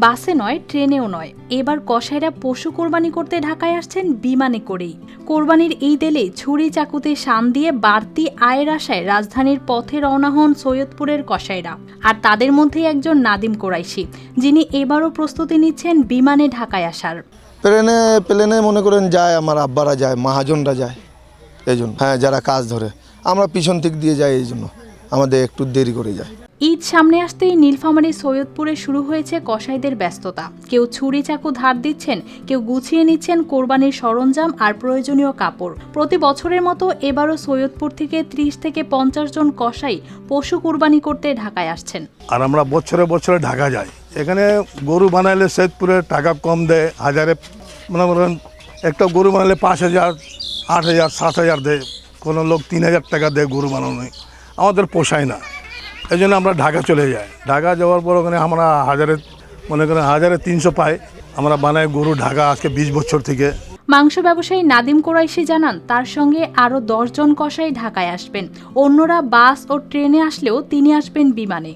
বাসে নয়, ট্রেনেও নয়, এবার কসাইরা পশু কোরবানি করতে ঢাকায় আসছেন বিমানে করেই। কোরবানির এই দিলে ছুরি চাকুতে শান দিয়ে বাড়তি আয়ের আশায় রাজধানীর পথে রওনা হন সৈয়দপুরের কসাইরা। আর তাদের মধ্যেই একজন নাদিম কোরাইশি, যিনি এবারও প্রস্তুতি নিচ্ছেন বিমানে ঢাকায় আসার। প্লেনে মনে করেন যায়, আমার আব্বারা যায়, মহাজনরা যায়, এই জন্য। হ্যাঁ, যারা কাজ ধরে, আমরা পিছন দিক দিয়ে যাই, এই জন্য আমাদের একটু দেরি করে যায়। ঈদ সামনে আসতেই নীলফামারী সৈয়দপুরে শুরু হয়েছে কসাইদের ব্যস্ততা। কেউ ছুরি চাকু ধার দিচ্ছেন, কেউ গুছিয়ে নিচ্ছেন কোরবানির সরঞ্জাম আর প্রয়োজনীয় কাপড়। প্রতি বছরের মতো এবারও সৈয়দপুর থেকে 30 থেকে 50 জন কসাই পশু কোরবানি করতে ঢাকায় আসছেন। আর আমরা বছরে বছরে ঢাকা যাই। এখানে গরু বানাইলে সৈয়দপুরে টাকা কম দেয়, হাজারে মনে করেন একটা গরু বানালে 5,000, 8,000, 7,000 দেয়, কোনো লোক 3,000 টাকা দেয় গরু বানানো। আমাদের পোষায় না, এই জন্য আমরা ঢাকা চলে যাই। ঢাকা যাওয়ার পর ওখানে আমরা মনে করেন 1,300 পাই। আমরা বানাই গরু ঢাকা আজকে 20 বছর থেকে। মাংস ব্যবসায়ী নাদিম কোরাইশি জানান, তার সঙ্গে আরও 10 জন কসাই ঢাকায় আসবেন। অন্যরা বাস ও ট্রেনে আসলেও তিনি আসবেন বিমানে।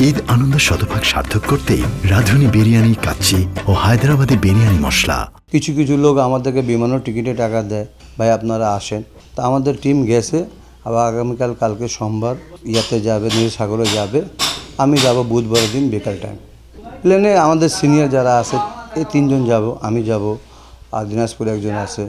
ঈদ আনন্দ শতভাগ সার্থক করতেই রাঁধুনি বিরিয়ানি, কাচ্চি ও হায়দ্রাবাদি বিরিয়ানি মশলা। কিছু কিছু লোক আমাদেরকে বিমানের টিকিটে টাকা দেয়, ভাই আপনারা আসেন। তা আমাদের টিম গেছে, আবার আগামীকাল কালকে সোমবার ইয়াতে যাবে, নীলসাগরে যাবে। আমি যাব বুধবারের দিন বিকাল টাইম। প্লেনে আমাদের সিনিয়র যারা আছে এই 3 জন যাব, আমি যাব, আর দিনাজপুরে একজন আছে,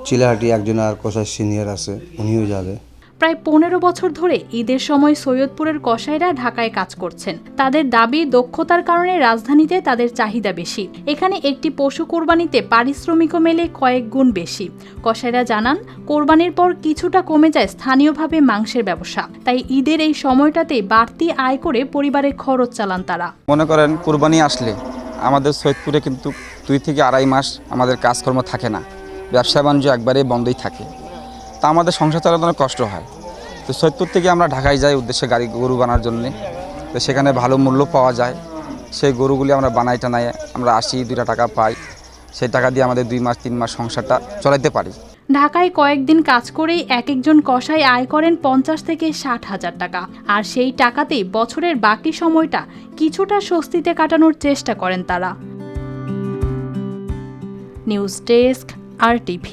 চিলাহাটি একজন আর কসাই সিনিয়র আছে, উনিও যাবে। প্রায় 15 বছর ধরে ঈদের সময় সৈয়দপুরের কসাইরা ঢাকায় কাজ করছেন। তাদের দাবি, দক্ষতার কারণে রাজধানীতে তাদের চাহিদা বেশি। এখানে একটি পশু কোরবানিতে পারিশ্রমিকও মেলে কয়েক গুণ বেশি। কসাইরা জানান, কোরবানির পর কিছুটা কমে যায় স্থানীয়ভাবে মাংসের ব্যবসা। তাই ঈদের এই সময়টাতে বাড়তি আয় করে পরিবারের খরচ চালান তারা। মনে করেন কোরবানি আসলে আমাদের সৈয়দপুরে কিন্তু 2 থেকে 2.5 মাস আমাদের কাজকর্ম থাকে না, ব্যবসা বাণিজ্য একবারে বন্ধই থাকে। তা আমাদের সংসার চালাতে অনেক কষ্ট হয়। তো সৈয়দপুর থেকে আমরা ঢাকায় যাই উদ্দেশ্যে গরু বানার জন্যে। তো সেখানে ভালো মূল্য পাওয়া যায়, সেই গরুগুলি আমরা বানাই টানাই আমরা আসি, 2 টাকা পাই। সেই টাকা দিয়ে আমাদের 2 মাস 3 মাস সংসারটা চালাতে পারি। ঢাকায় কয়েকদিন কাজ করেই একজন কসাই আয় করেন 50 থেকে 60 হাজার টাকা। আর সেই টাকাতেই বছরের বাকি সময়টা কিছুটা স্বস্তিতে কাটানোর চেষ্টা করেন তারা। News desk, RTV।